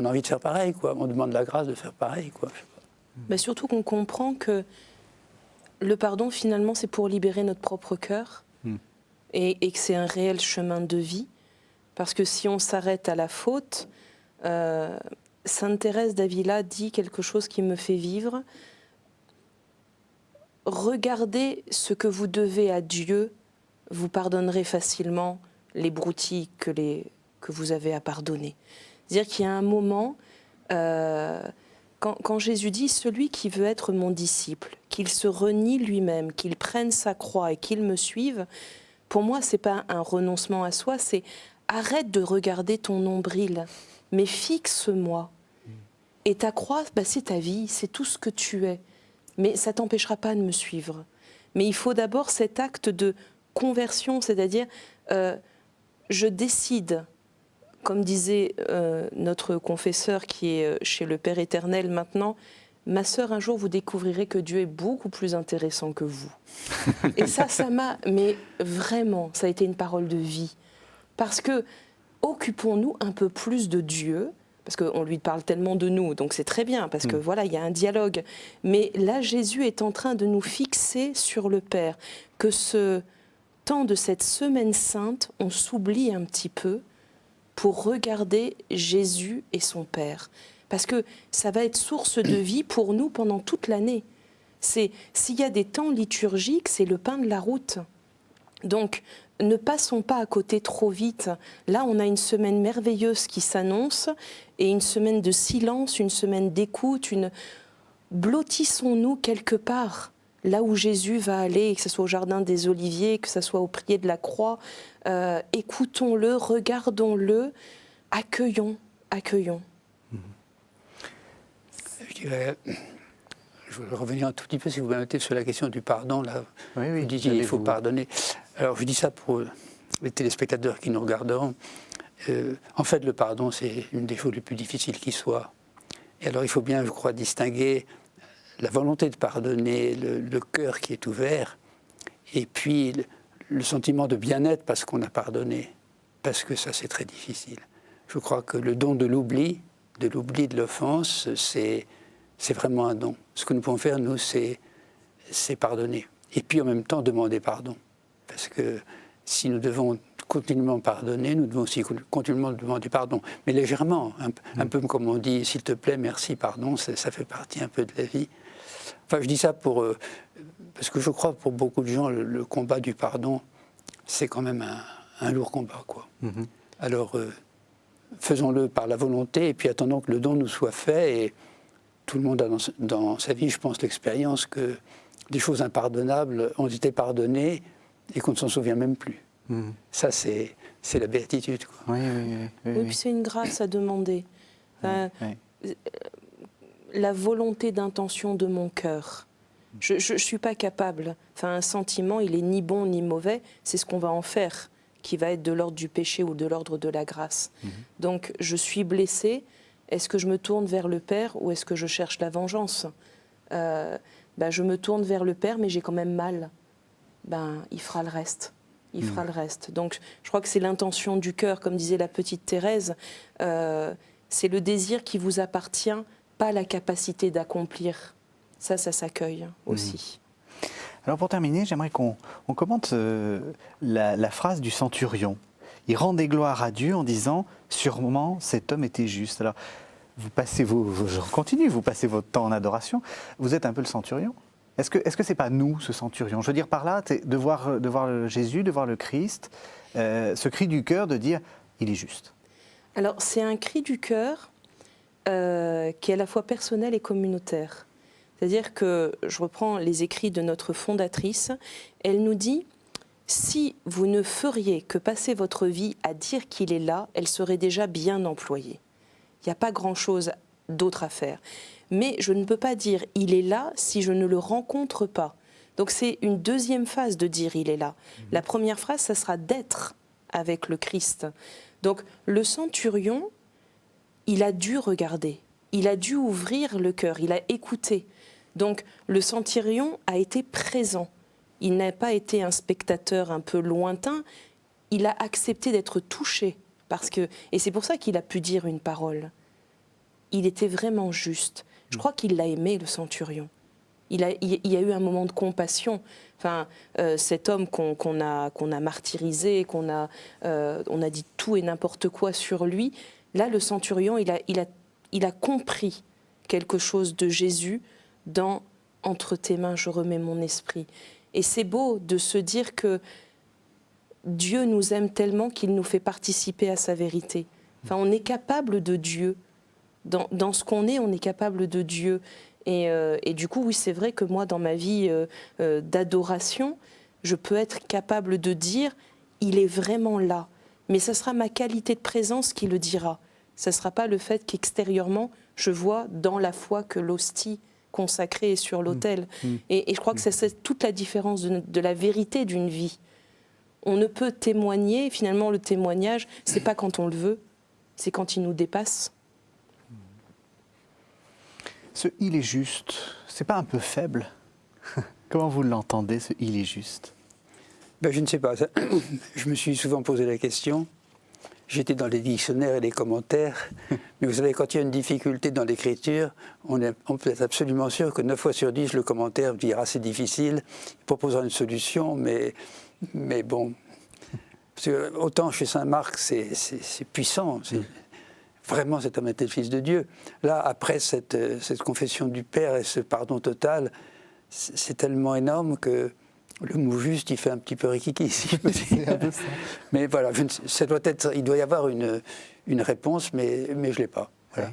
a envie de faire pareil, quoi. On demande la grâce de faire pareil, quoi. Mais surtout qu'on comprend que le pardon, finalement, c'est pour libérer notre propre cœur et que c'est un réel chemin de vie. Parce que si on s'arrête à la faute, Sainte Thérèse d'Avila dit quelque chose qui me fait vivre. Regardez ce que vous devez à Dieu, vous pardonnerez facilement les broutilles que vous avez à pardonner. C'est-à-dire qu'il y a un moment, quand Jésus dit « Celui qui veut être mon disciple, qu'il se renie lui-même, qu'il prenne sa croix et qu'il me suive », pour moi, ce n'est pas un renoncement à soi, c'est « Arrête de regarder ton nombril, mais fixe-moi. Et ta croix, c'est ta vie, c'est tout ce que tu es. Mais ça ne t'empêchera pas de me suivre. » Mais il faut d'abord cet acte de conversion, c'est-à-dire je décide, comme disait notre confesseur qui est chez le Père éternel maintenant, ma sœur, un jour vous découvrirez que Dieu est beaucoup plus intéressant que vous. Et ça m'a, mais vraiment, ça a été une parole de vie. Parce que occupons-nous un peu plus de Dieu, parce qu'on lui parle tellement de nous, donc c'est très bien, parce que voilà, il y a un dialogue. Mais là, Jésus est en train de nous fixer sur le Père, que ce temps de cette semaine sainte, on s'oublie un petit peu pour regarder Jésus et son Père. Parce que ça va être source de vie pour nous pendant toute l'année. S'il y a des temps liturgiques, c'est le pain de la route. Donc, ne passons pas à côté trop vite. Là, on a une semaine merveilleuse qui s'annonce, et une semaine de silence, une semaine d'écoute. Blottissons-nous quelque part, là où Jésus va aller, que ce soit au Jardin des Oliviers, que ce soit au pied de la croix. Écoutons-le, regardons-le, accueillons. Je voudrais revenir un tout petit peu, si vous me permettez, sur la question du pardon. Là, oui, vous disiez il faut pardonner. Alors, je dis ça pour les téléspectateurs qui nous regarderont. En fait, le pardon, c'est une des choses les plus difficiles qui soit. Et alors, il faut bien, je crois, distinguer la volonté de pardonner, le cœur qui est ouvert, et puis le sentiment de bien-être parce qu'on a pardonné. Parce que ça, c'est très difficile. Je crois que le don de l'oubli de l'offense, c'est vraiment un don. Ce que nous pouvons faire, nous, c'est pardonner. Et puis, en même temps, demander pardon. Parce que si nous devons continuellement pardonner, nous devons aussi continuellement demander pardon. Mais légèrement, un peu comme on dit, s'il te plaît, merci, pardon, ça fait partie un peu de la vie. Enfin, je dis ça parce que je crois que pour beaucoup de gens, le combat du pardon, c'est quand même un lourd combat, quoi. Alors, faisons-le par la volonté, et puis attendons que le don nous soit fait. Et tout le monde a dans sa vie, je pense, l'expérience que des choses impardonnables ont été pardonnées et qu'on ne s'en souvient même plus. Ça, c'est la béatitude, quoi. Oui, puis c'est une grâce à demander. La volonté d'intention de mon cœur. Je ne suis pas capable. Enfin, un sentiment, il est ni bon ni mauvais. C'est ce qu'on va en faire qui va être de l'ordre du péché ou de l'ordre de la grâce. Donc, je suis blessée. Est-ce que je me tourne vers le Père ou est-ce que je cherche la vengeance ? Je me tourne vers le Père, mais j'ai quand même mal. Il fera le reste. Il fera le reste. Donc, je crois que c'est l'intention du cœur, comme disait la petite Thérèse. C'est le désir qui vous appartient, pas la capacité d'accomplir. Ça s'accueille aussi. Alors, pour terminer, j'aimerais qu'on commente la phrase du centurion. Il rendait gloire à Dieu en disant « Sûrement, cet homme était juste ». Alors, vous passez vous passez votre temps en adoration. Vous êtes un peu le centurion. Est-ce que c'est pas nous, ce centurion ? Je veux dire par là, de voir Jésus, de voir le Christ, ce cri du cœur de dire « il est juste ». Alors, c'est un cri du cœur qui est à la fois personnel et communautaire. C'est-à-dire que, je reprends les écrits de notre fondatrice, elle nous dit « Si vous ne feriez que passer votre vie à dire qu'il est là, elle serait déjà bien employée. Il n'y a pas grand-chose d'autre à faire. Mais je ne peux pas dire « il est là » si je ne le rencontre pas. Donc c'est une deuxième phase de dire il est là. La première phrase, ça sera d'être avec le Christ. Donc le centurion, il a dû regarder, il a dû ouvrir le cœur, il a écouté. Donc le centurion a été présent. Il n'a pas été un spectateur un peu lointain, il a accepté d'être touché. Et c'est pour ça qu'il a pu dire une parole. Il était vraiment juste. Je crois qu'il l'a aimé, le centurion. Il y a eu un moment de compassion. Enfin, cet homme qu'on a martyrisé, on a dit tout et n'importe quoi sur lui, là, le centurion, il a compris quelque chose de Jésus dans « Entre tes mains, je remets mon esprit ». Et c'est beau de se dire que Dieu nous aime tellement qu'il nous fait participer à sa vérité. Enfin, on est capable de Dieu. Dans ce qu'on est, on est capable de Dieu. Et du coup, oui, c'est vrai que moi, dans ma vie d'adoration, je peux être capable de dire « il est vraiment là ». Mais ce sera ma qualité de présence qui le dira. Ce ne sera pas le fait qu'extérieurement, je vois dans la foi que l'hostie consacrée est sur l'autel. Et je crois que c'est toute la différence de la vérité d'une vie. On ne peut témoigner, finalement le témoignage, c'est pas quand on le veut, c'est quand il nous dépasse. Ce « il est juste », c'est pas un peu faible? Comment vous l'entendez, ce « il est juste » ? Je ne sais pas. Je me suis souvent posé la question. J'étais dans les dictionnaires et les commentaires. Mais vous savez, quand il y a une difficulté dans l'écriture, on peut être absolument sûr que 9 fois sur 10, le commentaire dira c'est difficile, il proposera une solution, mais bon. Parce que autant chez saint Marc, c'est puissant. Vraiment, cet homme était le Fils de Dieu. Là, après cette confession du Père et ce pardon total, c'est tellement énorme que le mot juste, il fait un petit peu rikiki, si je peux dire. Mais voilà, il doit y avoir une réponse, mais je ne l'ai pas. Voilà.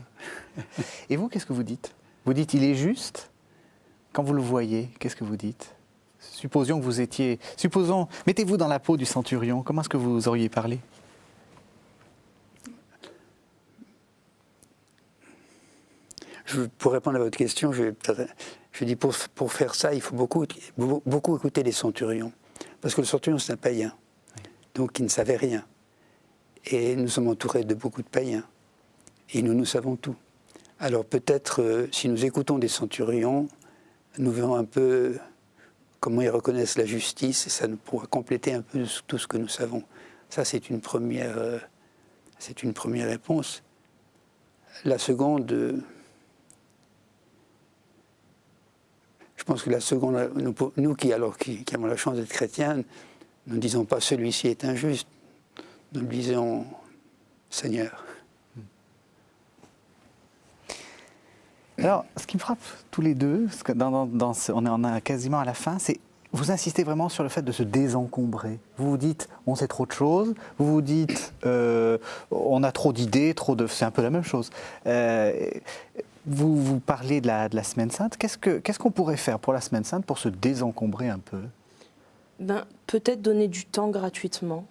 Et vous, qu'est-ce que vous dites? Vous dites il est juste? Quand vous le voyez, qu'est-ce que vous dites? Supposons que vous étiez... mettez-vous dans la peau du centurion, comment est-ce que vous auriez parlé? Pour répondre à votre question, je dis pour faire ça, il faut beaucoup écouter les centurions. Parce que le centurion, c'est un païen. Donc, il ne savait rien. Et nous sommes entourés de beaucoup de païens. Et nous savons tout. Alors, peut-être, si nous écoutons des centurions, nous verrons un peu comment ils reconnaissent la justice, et ça nous pourra compléter un peu tout ce que nous savons. Ça, c'est une première réponse. La seconde... Je pense que la seconde, nous qui avons la chance d'être chrétiens, nous ne disons pas celui-ci est injuste, nous disons Seigneur. Alors, ce qui me frappe tous les deux, parce que on en a quasiment à la fin, c'est vous insistez vraiment sur le fait de se désencombrer. Vous vous dites on sait trop de choses, vous vous dites on a trop d'idées, c'est un peu la même chose. Vous parlez de la Semaine Sainte. Qu'est-ce qu'on pourrait faire pour la Semaine Sainte pour se désencombrer un peu? Peut-être donner du temps gratuitement.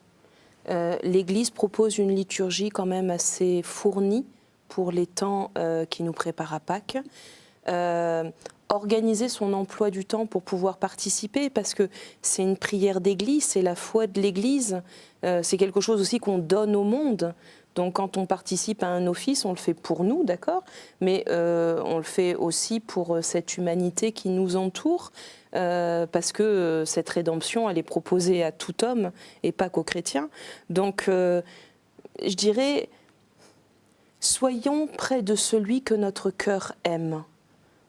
L'Église propose une liturgie quand même assez fournie pour les temps qui nous préparent à Pâques. Organiser son emploi du temps pour pouvoir participer, parce que c'est une prière d'Église, c'est la foi de l'Église, c'est quelque chose aussi qu'on donne au monde. Donc quand on participe à un office, on le fait pour nous, d'accord, mais on le fait aussi pour cette humanité qui nous entoure, parce que cette rédemption, elle est proposée à tout homme et pas qu'aux chrétiens. Donc je dirais, soyons près de celui que notre cœur aime.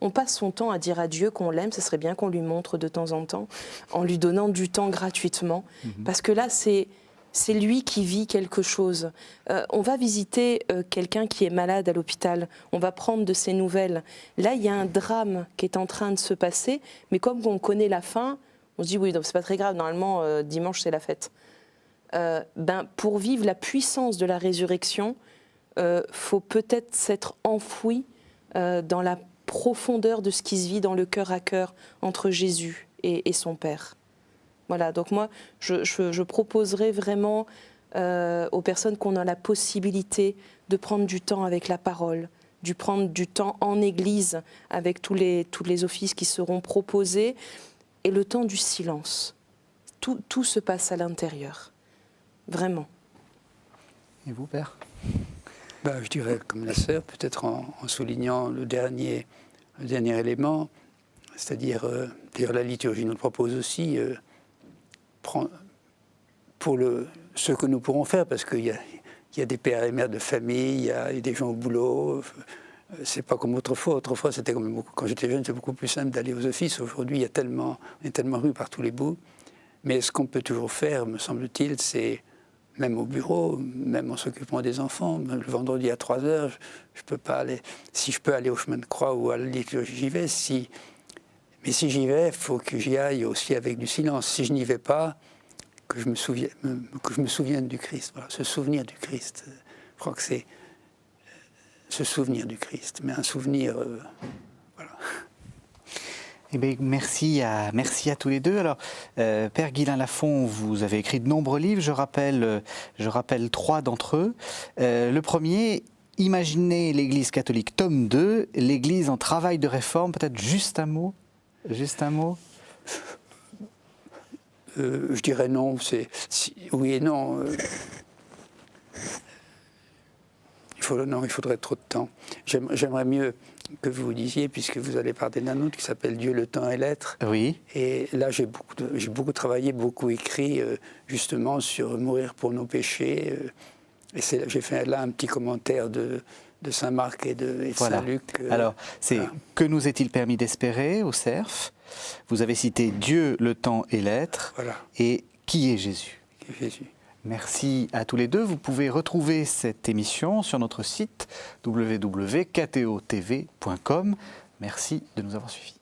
On passe son temps à dire à Dieu qu'on l'aime, ce serait bien qu'on lui montre de temps en temps, en lui donnant du temps gratuitement, parce que là, c'est lui qui vit quelque chose. On va visiter quelqu'un qui est malade à l'hôpital, on va prendre de ses nouvelles. Là, il y a un drame qui est en train de se passer, mais comme on connaît la fin, on se dit oui, donc c'est pas très grave, normalement, dimanche, c'est la fête. Pour vivre la puissance de la résurrection, faut peut-être s'être enfoui dans la profondeur de ce qui se vit dans le cœur à cœur entre Jésus et son Père. Voilà, donc moi, je proposerais vraiment aux personnes qui ont la possibilité de prendre du temps avec la parole, de prendre du temps en Église avec tous les offices qui seront proposés, et le temps du silence. Tout se passe à l'intérieur, vraiment. Et vous, Père? Je dirais comme la sœur, peut-être en soulignant le dernier élément, c'est-à-dire, d'ailleurs la liturgie nous le propose aussi, pour ce que nous pourrons faire, parce qu'il y a des pères et mères de famille, il y a des gens au boulot. C'est pas comme autrefois. Autrefois, c'était quand j'étais jeune, c'était beaucoup plus simple d'aller aux offices. Aujourd'hui, on est tellement rue par tous les bouts. Mais ce qu'on peut toujours faire, me semble-t-il, c'est, même au bureau, même en s'occupant des enfants, le vendredi à 3h, je peux pas aller. Si je peux aller au chemin de croix ou à la liturgie, j'y vais. Mais si j'y vais, il faut que j'y aille aussi avec du silence. Si je n'y vais pas, que je me souvienne du Christ. Voilà, se souvenir du Christ. Je crois que c'est se souvenir du Christ, mais un souvenir, voilà. Eh bien, merci à tous les deux. Alors, Père Guylain Lafont, vous avez écrit de nombreux livres, je rappelle 3 d'entre eux. Le premier, Imaginez l'Église catholique, tome 2, l'Église en travail de réforme, peut-être juste un mot. Je dirais non, oui et non. Il faudrait trop de temps. J'aimerais mieux que vous disiez, puisque vous allez parler d'un autre qui s'appelle Dieu, le temps et l'être. Oui. Et là, j'ai beaucoup travaillé, beaucoup écrit, justement, sur mourir pour nos péchés. Et j'ai fait là un petit commentaire de Saint Marc et de Saint Luc. Alors, c'est Que nous est-il permis d'espérer au CERF. Vous avez cité Dieu, le temps et l'être. Voilà. Et qui est Jésus? Qui est Jésus. Merci à tous les deux. Vous pouvez retrouver cette émission sur notre site www.ktotv.com. Merci de nous avoir suivis.